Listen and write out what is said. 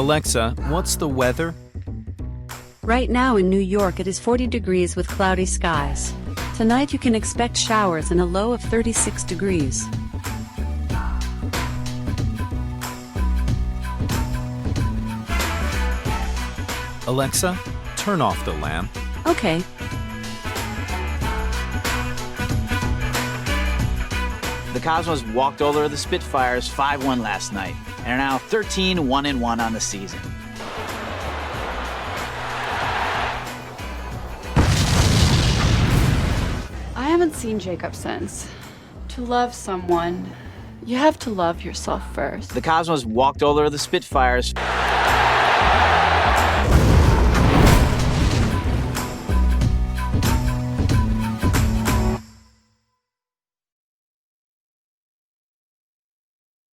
Alexa, what's the weather? Right now in New York it is 40 degrees with cloudy skies. Tonight you can expect showers and a low of 36 degrees. Alexa, turn off the lamp. Okay. The Cosmos walked over the Spitfires 5-1 last night and are now 13-1-1 on the season. I haven't seen Jacob since. To love someone, you have to love yourself first. The Cosmos walked over the Spitfires